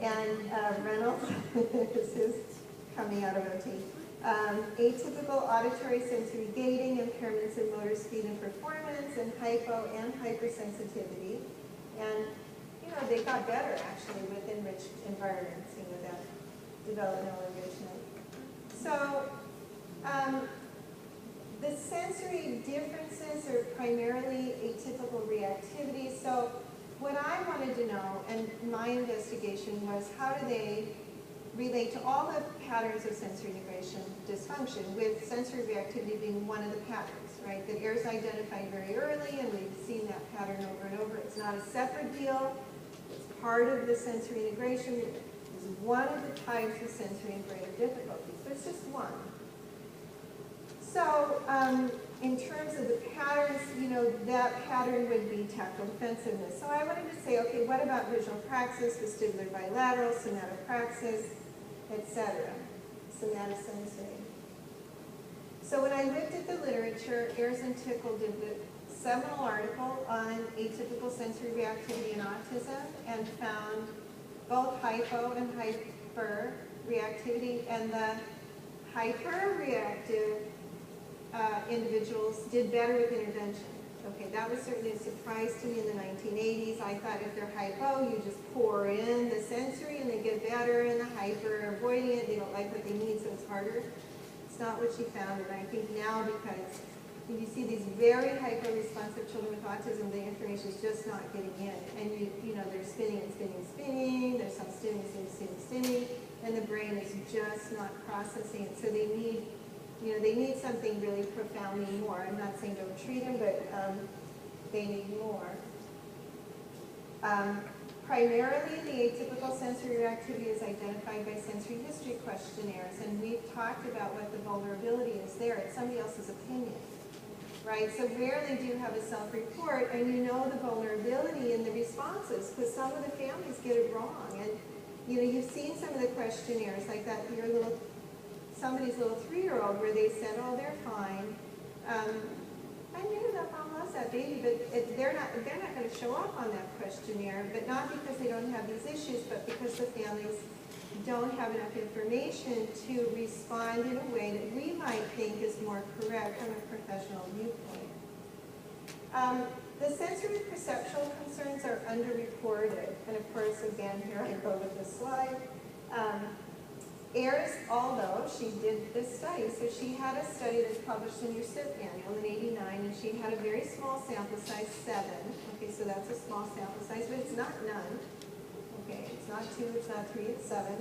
And Reynolds, this is coming out of OT. Atypical auditory sensory gating, impairments in motor speed and performance, and hypo and hypersensitivity. And, you know, they got better, actually, with enriched environments, you know, that developmental enrichment. So, the sensory differences are primarily atypical reactivity. So what I wanted to know, and my investigation was, how do they relate to all the patterns of sensory integration dysfunction, with sensory reactivity being one of the patterns, right? That AIRS identified very early, and we've seen that pattern over and over. It's not a separate deal. It's part of the sensory integration. It's one of the types of sensory integrative difficulties. There's just one. So in terms of the patterns, you know, that pattern would be tactile defensiveness. So I wanted to say, okay, what about visual praxis, vestibular bilateral, somatopraxis, etc., somatosensory. So when I looked at the literature, Ayers and Tickle did the seminal article on atypical sensory reactivity in autism and found both hypo and hyper reactivity, and the hyper-reactive individuals did better with intervention. Okay, that was certainly a surprise to me in the 1980s. I thought if they're hypo, you just pour in the sensory and they get better, and the hyper are avoiding it, they don't like what they need, so it's harder. It's not what she found, and I think now, because when you see these very hyper-responsive children with autism, the information is just not getting in. And you know, they're spinning and spinning, spinning, there's some stimming, and the brain is just not processing it. So they need, you know, they need something really profoundly more. I'm not saying don't treat them, but they need more. Primarily, the atypical sensory reactivity is identified by sensory history questionnaires, and we've talked about what the vulnerability is there. It's somebody else's opinion, right? So rarely do you have a self-report, and you know the vulnerability in the responses, because some of the families get it wrong. And you know, you've seen some of the questionnaires, like that somebody's little 3-year-old, where they said, oh, they're fine. I knew that mom loves that baby, but they're not going to show up on that questionnaire, but not because they don't have these issues, but because the families don't have enough information to respond in a way that we might think is more correct from a professional viewpoint. The sensory perceptual concerns are underreported, and of course, again, here I go with this slide. Ayers, although she did this study, so she had a study that's published in your SIP manual in '89, and she had a very small sample size, 7. Okay, so that's a small sample size, but it's not none. Okay, it's not 2, it's not 3, it's 7.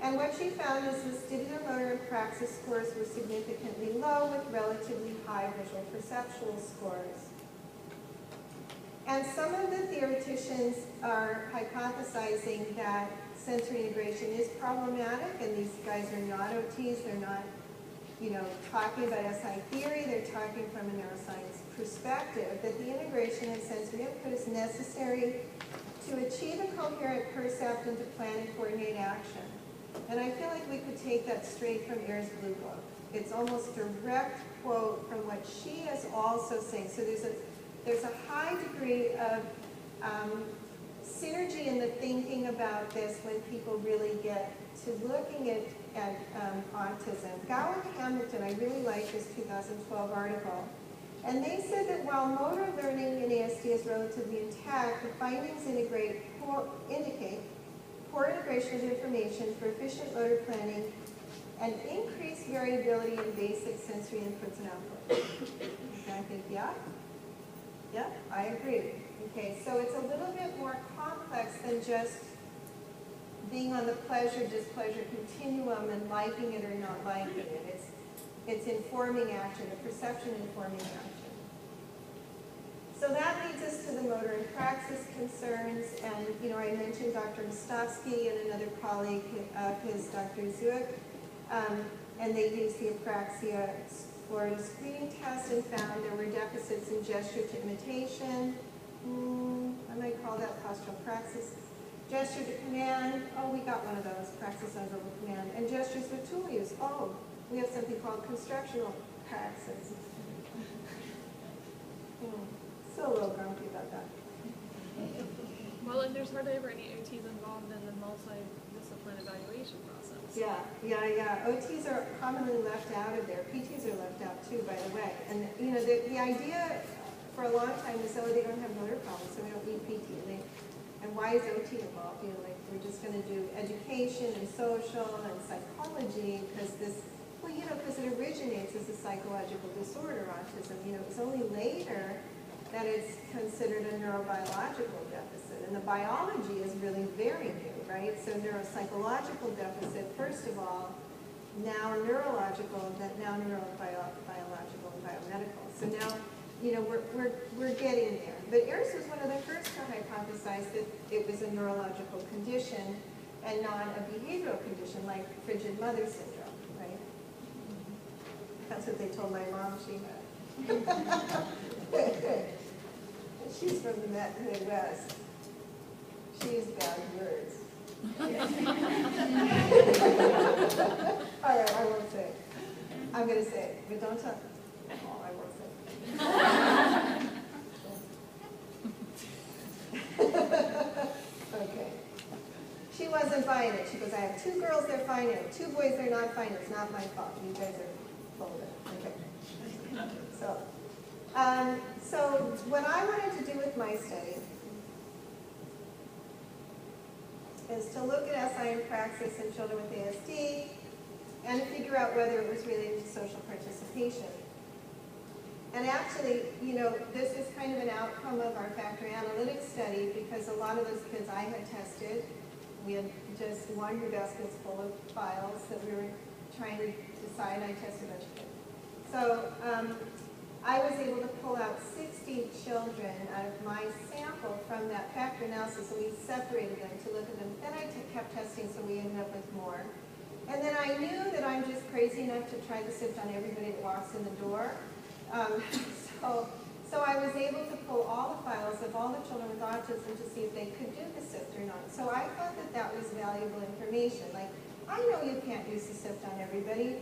And what she found is vestibular motor and praxis scores were significantly low, with relatively high visual perceptual scores. And some of the theoreticians are hypothesizing that sensory integration is problematic, and these guys are not OTs, they're not, you know, talking about SI theory, they're talking from a neuroscience perspective, that the integration of sensory input is necessary to achieve a coherent percept and to plan and coordinate action. And I feel like we could take that straight from Ayers' Blue Book. It's almost direct quote from what she is also saying. So there's a high degree of synergy in the thinking about this when people really get to looking at autism. Gowan Hamilton, I really like this 2012 article. And they said that while motor learning in ASD is relatively intact, the findings indicate poor integration of information for efficient motor planning and increased variability in basic sensory inputs and outputs. And I think, yeah, I agree. Okay, so it's a little bit more complex than just being on the pleasure-displeasure continuum and liking it or not liking it. It's informing action, the perception informing action. So that leads us to the motor and praxis concerns, and you know, I mentioned Dr. Mostovsky and another colleague of his, Dr. Zuick, and they used the Apraxia Florida screening test and found there were deficits in gesture to imitation. I might call that postural praxis. Gesture to command, oh, we got one of those, praxis on verbal command. And gestures with tool use, oh, we have something called constructional praxis. Still a little grumpy about that. Well, and there's hardly ever any OTs involved in the application process. Yeah. OTs are commonly left out of there. PTs are left out too, by the way. And you know, the idea for a long time is, oh, they don't have motor problems, so we don't need PT. And why is OT involved? You know, like we're just going to do education and social and psychology because this, well, you know, because it originates as a psychological disorder, autism. You know, it's only later that it's considered a neurobiological deficit. And the biology is really very new, right? So neuropsychological deficit, first of all, now neurological, now neurobiological and biomedical. So now, you know, we're getting there. But Ayers was one of the first to hypothesize that it was a neurological condition and not a behavioral condition like frigid mother syndrome, right? That's what they told my mom she had. She's from the Midwest. She used bad words. All right, I won't say it. I'm going to say it, but don't tell. Oh, I won't say it. Okay. She wasn't buying it. She goes, I have 2 girls, they're fine, and 2 boys, they're not fine. It's not my fault. You guys are full of it. Okay. So what I wanted to do with my study is to look at SI in praxis in children with ASD and to figure out whether it was related to social participation. And actually, you know, this is kind of an outcome of our factor analytics study because a lot of those kids I had tested, we had just laundry baskets full of files that we were trying to decide. I tested a bunch of kids. So I was able to pull out 60 children out of my sample from that factor analysis, and we separated them to look at them. Then I kept testing, so we ended up with more. And then I knew that I'm just crazy enough to try the SIFT on everybody that walks in the door. So I was able to pull all the files of all the children with autism to see if they could do the SIFT or not. So I thought that that was valuable information. Like, I know you can't use the SIFT on everybody,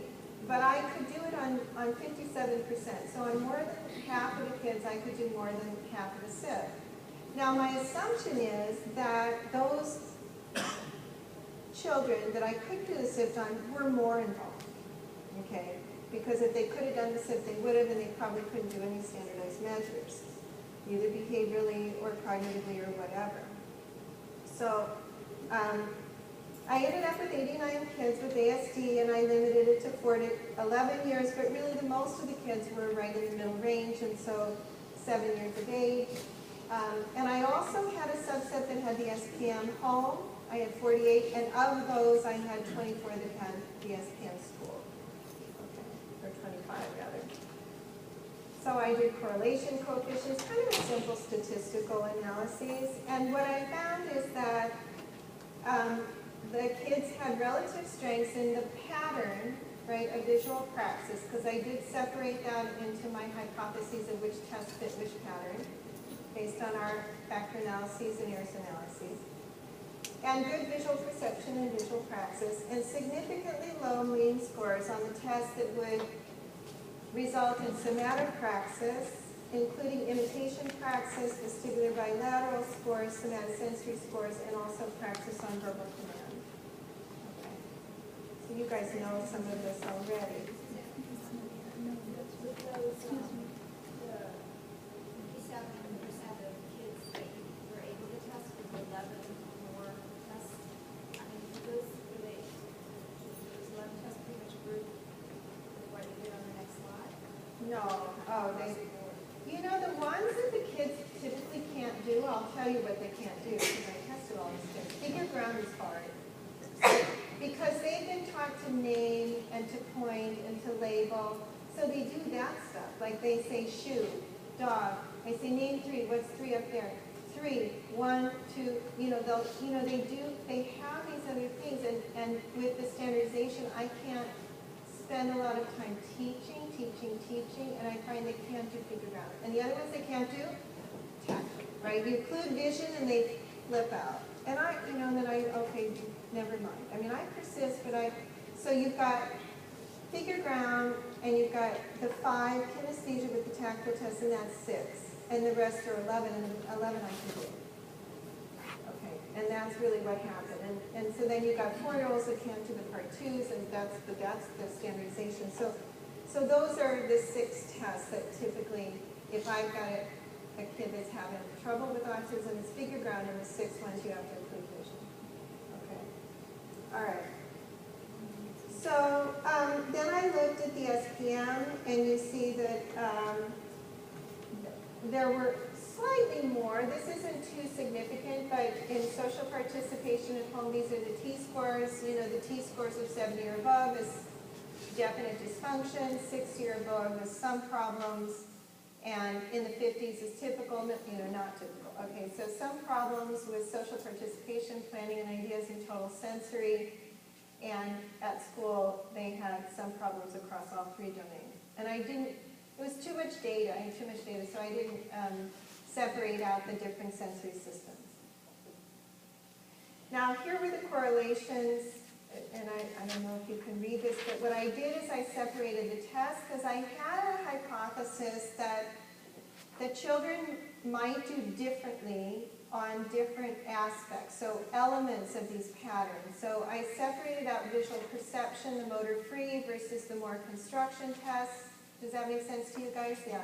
but I could do it on 57%. So on more than half of the kids, I could do more than half of the SIFT. Now my assumption is that those children that I could do the SIFT on were more involved, okay? Because if they could have done the SIFT, they would have, and they probably couldn't do any standardized measures, either behaviorally or cognitively or whatever. So I ended up with 89 kids with ASD, and I limited it to 4 to 11 years, but really the most of the kids were right in the middle range, and so 7 years of age. And I also had a subset that had the SPM home. I had 48, and of those, I had 24 that had the SPM school. Okay, or 25 rather. So I did correlation coefficients, kind of a simple statistical analysis, and what I found is that the kids had relative strengths in the pattern, right, of visual praxis, because I did separate that into my hypotheses of which test fit which pattern, based on our factor analyses and Ayers analyses. And good visual perception and visual praxis, and significantly low mean scores on the test that would result in somatic praxis, including imitation praxis, vestibular bilateral scores, somatosensory scores, and also praxis on verbal command. Okay. So you guys know some of this already. Excuse me. The 57% of kids that you were able to test with 11 more tests. I mean, those 11 tests pretty much group with what you did on the next slide. No. Oh, you know, the ones that the kids typically can't do, I'll tell you what they can't do, because I tested all these kids. Figure ground is hard. Because they've been taught to name and to point and to label, so they do that stuff. Like they say shoe, dog. I say name 3, what's 3 up there? 3, 1, 2, you know, they have these other things, and with the standardization, I can't spend a lot of time teaching, and I find they can't do figure ground. And the other ones they can't do, tech, right? You include vision and they flip out. And okay, never mind. I mean, I persist, but so you've got figure ground, and you've got the 5 kinesthesia with the tactile test, and that's 6. And the rest are 11, and 11 I can do. Okay, and that's really what happened. And so so then you've got 4-year-olds that can't do the part 2s, and that's the standardization. So those are the 6 tests that typically, if I've got a kid that's having trouble with autism, it's figure ground, and the 6 ones you have to include vision. Okay. All right. So then I looked at the SPM, and you see that there were slightly more. This isn't too significant, but in social participation at home, these are the T-scores. You know, the T-scores of 70 or above is definite dysfunction, 60 or above is some problems, and in the 50s is typical, you know, not typical. Okay, so some problems with social participation, planning and ideas, and total sensory, and at school they had some problems across all 3 domains. And it was too much data, so I didn't separate out the different sensory systems. Now here were the correlations, and I don't know if you can read this, but what I did is I separated the tests because I had a hypothesis that the children might do differently on different aspects, so elements of these patterns. So I separated out visual perception, the motor free versus the more construction tests. Does that make sense to you guys? Yeah.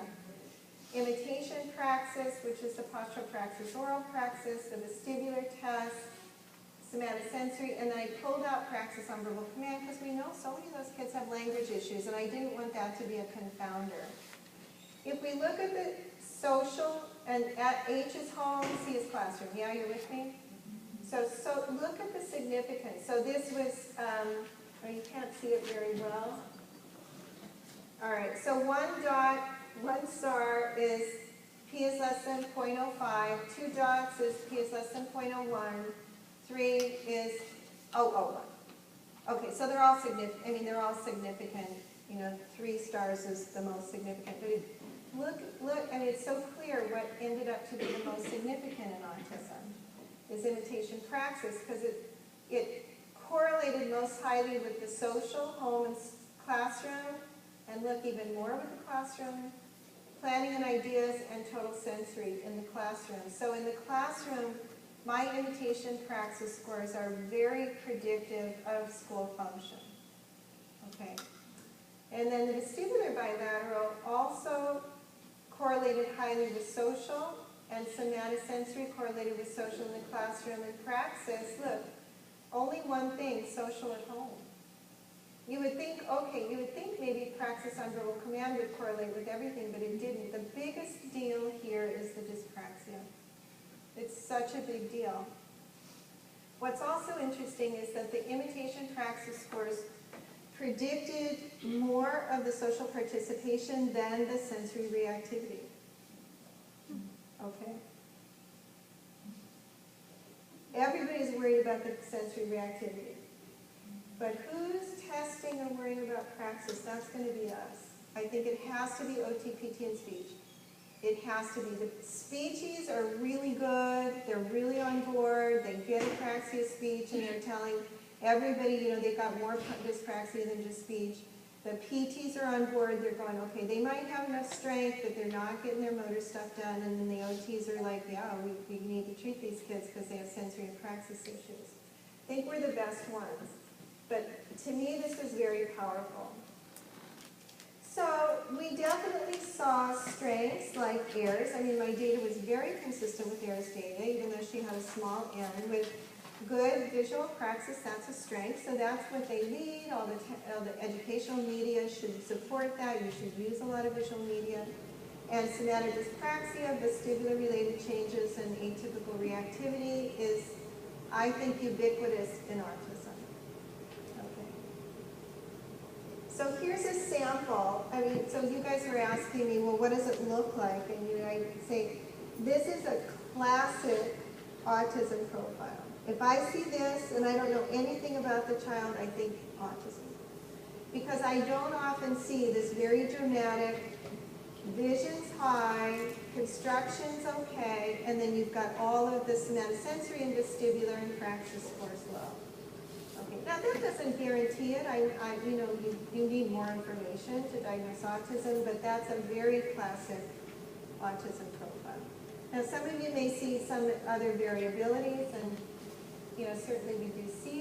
Imitation praxis, which is the postural praxis, oral praxis, the vestibular test, somatosensory, and then I pulled out praxis on verbal command because we know so many of those kids have language issues, and I didn't want that to be a confounder. If we look at the social, and at H is home, C is classroom. Yeah, you're with me? So look at the significance. So this was, oh, you can't see it very well. All right, so 1 star is P is less than 0.05, 2 dots is P is less than 0.01, 3 is 0.01. Okay, so they're all significant. I mean, they're all significant. You know, 3 stars is the most significant. But look, I mean, it's so clear what ended up to be the most significant in autism is imitation praxis, because it correlated most highly with the social, home, and classroom, and look even more with the classroom, planning and ideas, and total sensory in the classroom. So in the classroom, my imitation praxis scores are very predictive of school function. Okay. And then the vestibular bilateral also correlated highly with social, and somatosensory correlated with social in the classroom. And praxis, look, only one thing, social at home. You would think, okay, maybe praxis on verbal command would correlate with everything, but it didn't. The biggest deal here is the dyspraxia. It's such a big deal. What's also interesting is that the imitation praxis scores predicted more of the social participation than the sensory reactivity. Okay? Everybody's worried about the sensory reactivity. But who's testing and worrying about praxis? That's going to be us. I think it has to be OT, PT, and speech. It has to be. The speechies are really good. They're really on board. They get apraxia speech, and they're telling everybody, you know, they've got more dyspraxia than just speech. The PTs are on board. They're going, okay, they might have enough strength, but they're not getting their motor stuff done. And then the OTs are like, yeah, we need to treat these kids because they have sensory and praxis issues. I think we're the best ones. But to me, this was very powerful. So we definitely saw strengths like Ayres. I mean, my data was very consistent with Ayres data, even though she had a small n. With good visual praxis, that's a strength. So that's what they lead. All the educational media should support that. You should use a lot of visual media. And somatodyspraxia, vestibular-related changes, and atypical reactivity is, I think, ubiquitous in autism. So here's a sample. I mean, so you guys are asking me, well, what does it look like? And you know, I say, this is a classic autism profile. If I see this and I don't know anything about the child, I think autism. Because I don't often see this very dramatic, vision's high, construction's okay, and then you've got all of the somatosensory and vestibular and praxis scores low. Now that doesn't guarantee it. You know, you need more information to diagnose autism, but that's a very classic autism profile. Now some of you may see some other variabilities, and you know, certainly we do see